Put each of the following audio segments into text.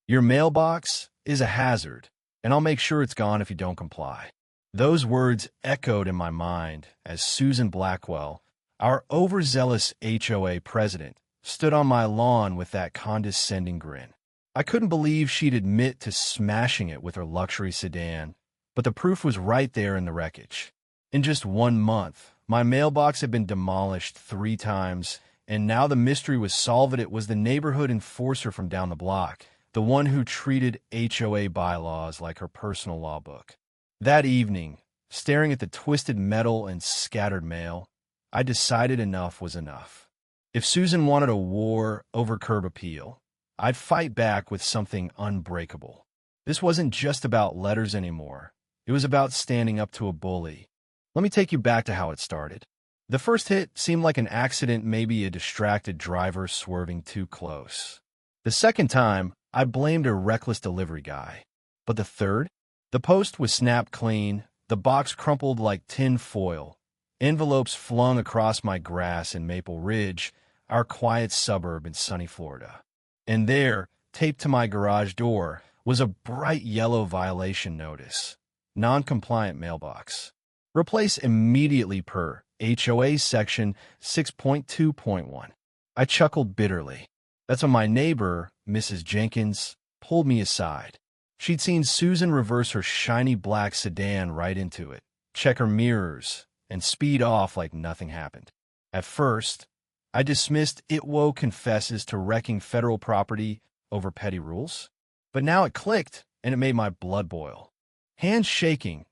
Your mailbox is a hazard, and I'll make sure it's gone if you don't comply. Those words echoed in my mind as Susan Blackwell, our overzealous HOA president, stood on my lawn with that condescending grin. I couldn't believe she'd admit to smashing it with her luxury sedan, but the proof was right there in the wreckage. In just 1 month, my mailbox had been demolished 3 times, and now the mystery was solved. It was the neighborhood enforcer from down the block, the one who treated HOA bylaws like her personal law book. That evening, staring at the twisted metal and scattered mail, I decided enough was enough. If Susan wanted a war over curb appeal, I'd fight back with something unbreakable. This wasn't just about letters anymore. It was about standing up to a bully. Let me take you back to how it started. The first hit seemed like an accident, maybe a distracted driver swerving too close. The second time, I blamed a reckless delivery guy. But the third? The post was snapped clean, the box crumpled like tin foil, envelopes flung across my grass in Maple Ridge, our quiet suburb in sunny Florida. And there, taped to my garage door, was a bright yellow violation notice. Non-compliant mailbox. Replace immediately per HOA section 6.2.1. I chuckled bitterly. That's when my neighbor, Mrs. Jenkins, pulled me aside. She'd seen Susan reverse her shiny black sedan right into it, check her mirrors, and speed off like nothing happened. At first, I dismissed ITWO confesses to wrecking federal property over petty rules. But now it clicked, and it made my blood boil. Hands shaking,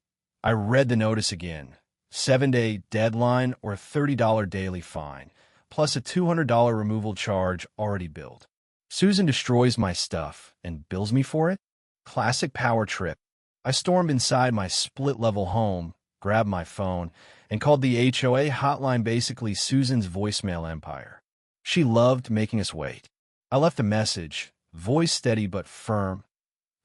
I read the notice again. 7-day deadline or $30 daily fine, plus a $200 removal charge already billed. Susan destroys my stuff and bills me for it? Classic power trip. I stormed inside my split-level home, grabbed my phone, and called the HOA hotline, basically Susan's voicemail empire. She loved making us wait. I left a message, voice steady but firm.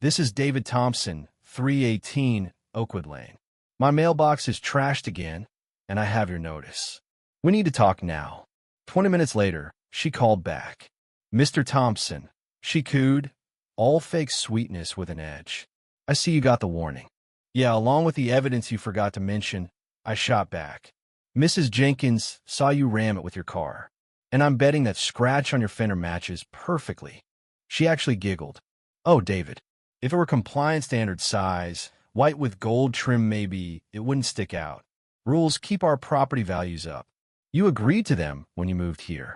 This is David Thompson, 318 Oakwood Lane. My mailbox is trashed again, and I have your notice. We need to talk now. 20 minutes later, she called back. Mr. Thompson, she cooed, all fake sweetness with an edge. I see you got the warning. Yeah, along with the evidence you forgot to mention, I shot back. Mrs. Jenkins saw you ram it with your car, and I'm betting that scratch on your fender matches perfectly. She actually giggled. Oh, David, if it were compliance standard size, white with gold trim maybe, it wouldn't stick out. Rules keep our property values up. You agreed to them when you moved here.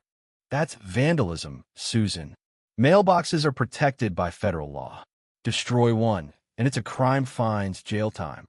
That's vandalism, Susan. Mailboxes are protected by federal law. Destroy one, and it's a crime, fines, jail time.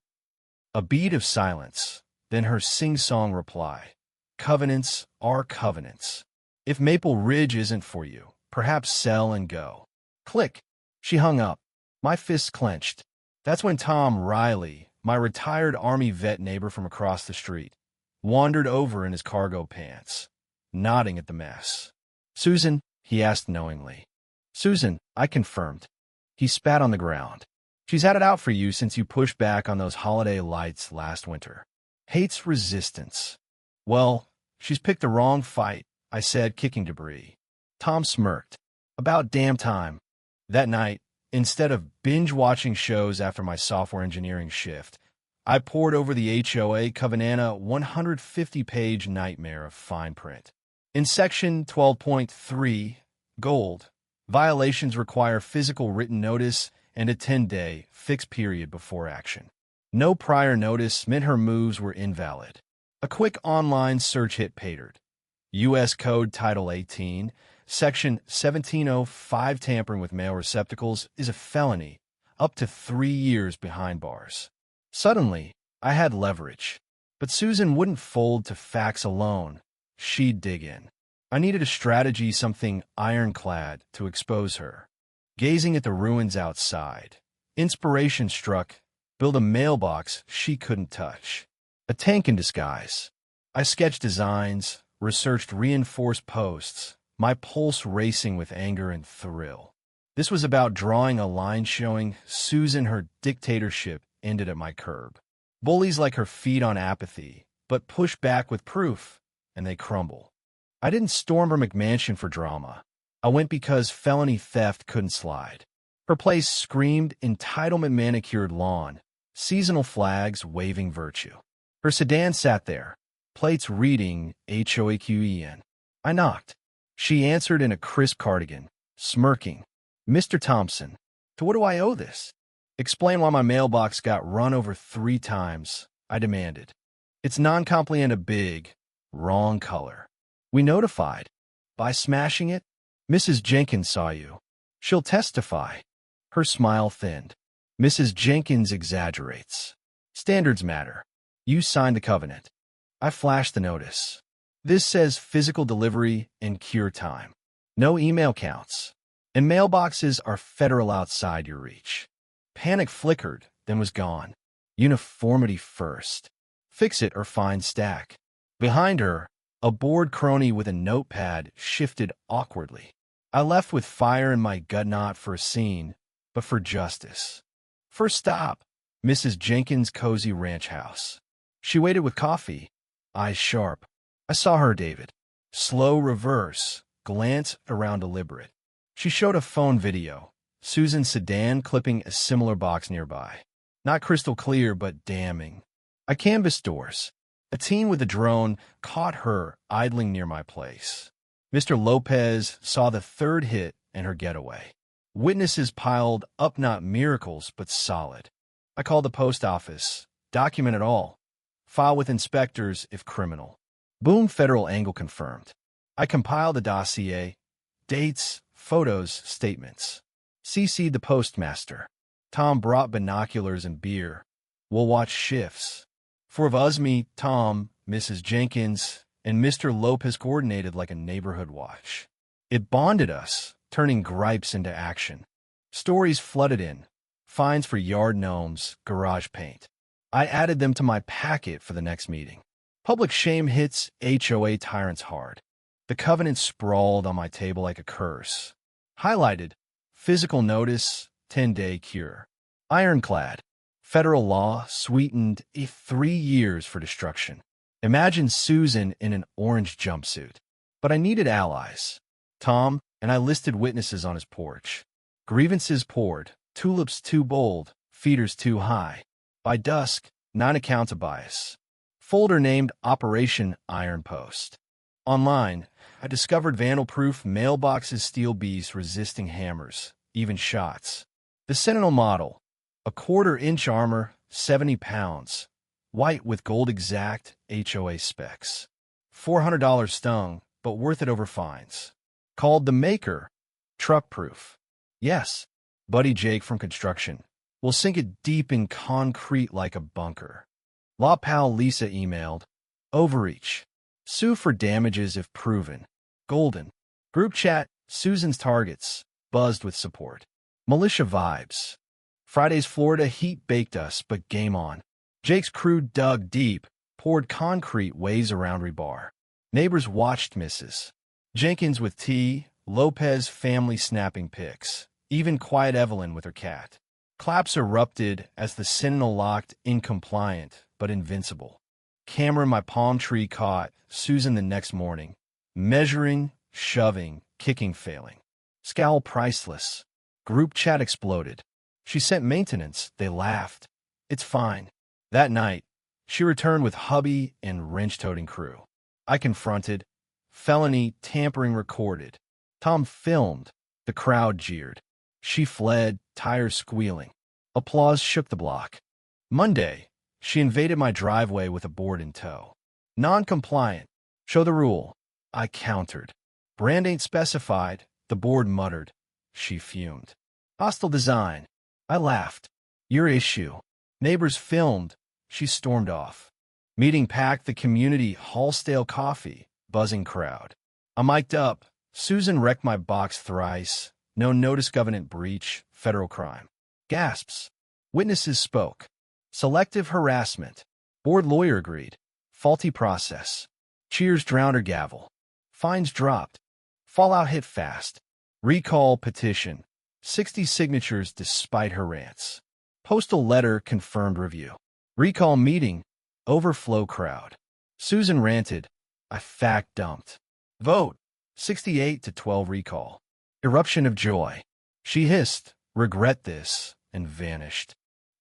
A beat of silence, then her sing-song reply. Covenants are covenants. If Maple Ridge isn't for you, perhaps sell and go. Click. She hung up. My fists clenched. That's when Tom Riley, my retired Army vet neighbor from across the street, wandered over in his cargo pants, nodding at the mess. Susan, he asked knowingly. Susan, I confirmed. He spat on the ground. She's had it out for you since you pushed back on those holiday lights last winter. Hates resistance. Well, she's picked the wrong fight, I said, kicking debris. Tom smirked. About damn time. That night, instead of binge-watching shows after my software engineering shift, I pored over the HOA Covenanta 150-page nightmare of fine print. In Section 12.3, Gold, violations require physical written notice and a 10-day fixed period before action. No prior notice meant her moves were invalid. A quick online search hit patered. U.S. Code Title 18, Section 1705, tampering with mail receptacles is a felony, up to 3 years behind bars. Suddenly, I had leverage. But Susan wouldn't fold to facts alone. She'd dig in. I needed a strategy, something ironclad, to expose her. Gazing at the ruins outside, inspiration struck. Build a mailbox she couldn't touch. A tank in disguise. I sketched designs, researched reinforced posts, my pulse racing with anger and thrill. This was about drawing a line showing Susan her dictatorship ended at my curb. Bullies like her feed on apathy, but push back with proof, and they crumble. I didn't storm her McMansion for drama. I went because felony theft couldn't slide. Her place screamed entitlement manicured lawn, seasonal flags waving virtue. Her sedan sat there, plates reading HOAQEN. I knocked. She answered in a crisp cardigan, smirking. Mr. Thompson, to what do I owe this? Explain why my mailbox got run over 3 times, I demanded. It's non-compliant a big, wrong color. We notified. By smashing it? Mrs. Jenkins saw you. She'll testify. Her smile thinned. Mrs. Jenkins exaggerates. Standards matter. You signed the covenant. I flashed the notice. This says physical delivery and cure time. No email counts. And mailboxes are federal outside your reach. Panic flickered, then was gone. Uniformity first. Fix it or find stack. Behind her, a bored crony with a notepad shifted awkwardly. I left with fire in my gut, not for a scene, but for justice. First stop, Mrs. Jenkins' cozy ranch house. She waited with coffee, eyes sharp. I saw her, David. Slow reverse, glance around deliberate. She showed a phone video, Susan's sedan clipping a similar box nearby. Not crystal clear, but damning. I canvassed doors. A team with a drone caught her idling near my place. Mr. Lopez saw the 3rd hit and her getaway. Witnesses piled up, not miracles, but solid. I called the post office. Document it all. File with inspectors if criminal. Boom, federal angle confirmed. I compiled a dossier. Dates, photos, statements. CC'd the postmaster. Tom brought binoculars and beer. We'll watch shifts. 4 of us, me, Tom, Mrs. Jenkins, and Mr. Lopez coordinated like a neighborhood watch. It bonded us, turning gripes into action. Stories flooded in. Fines for yard gnomes, garage paint. I added them to my packet for the next meeting. Public shame hits HOA tyrants hard. The covenant sprawled on my table like a curse. Highlighted, physical notice, 10-day cure. Ironclad, federal law sweetened 3 years for destruction. Imagine Susan in an orange jumpsuit. But I needed allies. Tom, and I listed witnesses on his porch. Grievances poured, tulips too bold, feeders too high. By dusk, 9 accounts of bias. Folder named Operation Iron Post. Online, I discovered vandal-proof mailboxes, steel beasts resisting hammers, even shots. The Sentinel model, a 1/4-inch armor, 70 pounds, white with gold exact HOA specs. $400 stung, but worth it over fines. Called the Maker, truck-proof. Yes, Buddy Jake from construction. We'll sink it deep in concrete like a bunker. Law pal Lisa emailed. Overreach. Sue for damages if proven. Golden. Group chat, Susan's targets, buzzed with support. Militia vibes. Friday's Florida heat baked us, but game on. Jake's crew dug deep, poured concrete ways around rebar. Neighbors watched Mrs. Jenkins with tea, Lopez family snapping pics, even quiet Evelyn with her cat. Claps erupted as the Sentinel locked incompliant, but invincible. Camera in my palm tree caught Susan the next morning. Measuring, shoving, kicking, failing. Scowl priceless. Group chat exploded. She sent maintenance. They laughed. It's fine. That night, she returned with hubby and wrench-toting crew. I confronted. Felony tampering recorded. Tom filmed. The crowd jeered. She fled, tires squealing. Applause shook the block. Monday, she invaded my driveway with a board in tow. Non-compliant. Show the rule. I countered. Brand ain't specified, the board muttered. She fumed. Hostile design. I laughed. Your issue. Neighbors filmed. She stormed off. Meeting packed the community hall, stale coffee, buzzing crowd. I mic'd up. Susan wrecked my box thrice. No notice, covenant breach, federal crime. Gasps. Witnesses spoke. Selective harassment. Board lawyer agreed. Faulty process. Cheers drowned her gavel. Fines dropped. Fallout hit fast. Recall petition. 60 signatures despite her rants. Postal letter confirmed review. Recall meeting. Overflow crowd. Susan ranted. I fact dumped. Vote. 68-12 recall. Eruption of joy. She hissed. regret this, and vanished.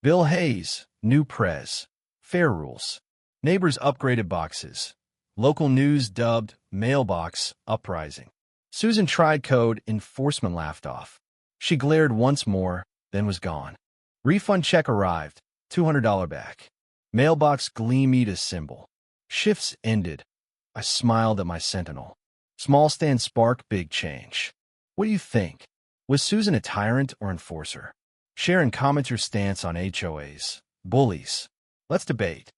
Bill Hayes, new prez. Fair rules. Neighbors upgraded boxes. Local news dubbed Mailbox uprising. Susan tried code, enforcement laughed off. She glared once more, then was gone. Refund check arrived, $200 back. Mailbox gleamed as symbol. Shifts ended. I smiled at my sentinel. Small stand spark, big change. What do you think? Was Susan a tyrant or enforcer? Share and comment your stance on HOAs. Bullies. Let's debate.